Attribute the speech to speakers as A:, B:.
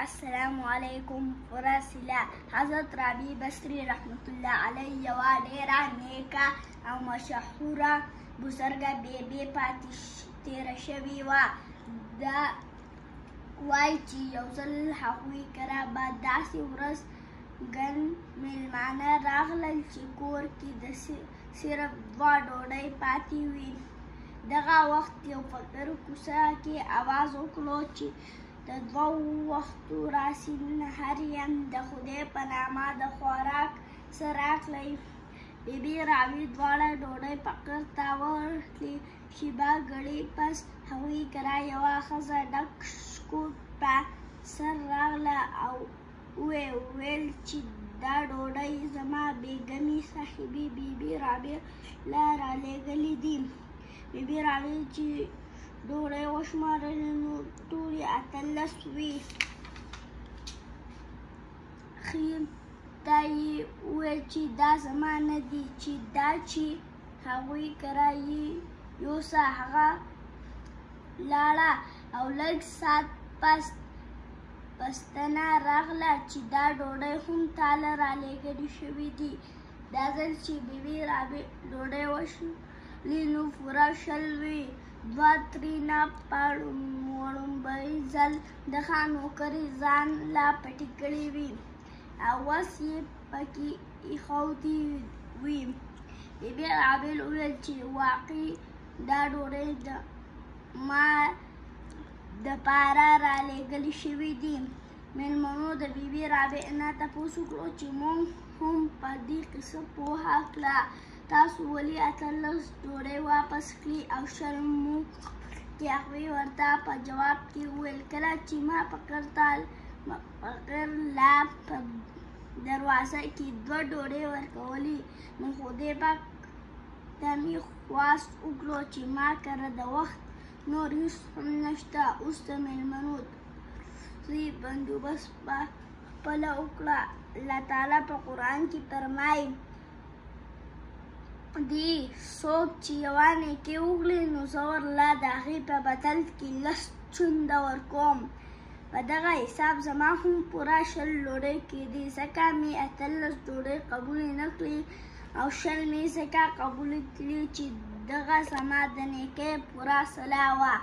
A: السلام علیکم ورسله حضرت رابعه بصري رحمت الله علیه یوه ډیره نیکه او مشهوره بزرګه بیبي پاتې تیره شوې وه. دا وایي چې یو ځل هغوی کره به داسې ورځ ګڼ میلمانه راغلل چې کور کې د صرف دوه ډوډۍ پاتې وې. دغه وخت یو فقیر کوڅه کې اواز وکړو چې د دوو وختو راسي نهر یم د خدای په نامه د خوراک څه راکړئ. بیبي راوي دواړه ډوډۍ فقیر ته ورکړې. شیبه ګړۍ پس هغوی کره یوه ښځه ډک سکوت په سر راغله او ویل چې دا ډوډۍ زما بیګمې صاحبې بیبي رابعه له رالېږلې دي. بیبي رابعه چې ډوډۍ وشمارلې نو ټولې 18 وې. ښې ته یې وویل چې دا زما نه دي چې دا چې هغوی کره یې یوسه. هغه لاړه او لږ ساعت پس پوښتنه راغله چې دا ډوډۍ هم تاله رالېږلې شوې دي. دا ځل چې بیبي رابعه ډوډۍ وشمارلې نو پوره 20 وې. دوه ترېنه په وړومبي ځل دغه نوکرې ځان لا پټې کړې وې او اوس یې پکې ایښودې وې. بیبي رابعه وویل چې واقعي دا ډوډۍ د ما دپاره رالېږلې شوې دي. میلمنو د بیبي رابعه نه تپوس وکړو چې موږ هم په دې قصه پوهه کړه. تاسو ولې 18 ډوډۍ واپس کړې او 20 مو کې؟ هغوی ورته په جواب کې وویل کله چې ما فقیر لا په دروازه کې 2 ډوډۍ ورکولې نو خدای پاک ته مې خواست وکړو چې ما کره د وخت نور هېڅ هم نشته. اوس د میلمنو بندوبست په خپله وکړه. الله تعالی په قرآن کې فرمایي دی څوک چې یوه نیکي وکړي نو زه ورله د هغې په بدل کې 10 چنده ورکوم. په دغه حساب زما هم پوره 20 ډوډۍ کېدې ځکه مې 18 ډوډۍ قبولې نه کړې او 20 مې ځکه قبولې کړې چې دغه زما د نیکۍ پوره صله وه.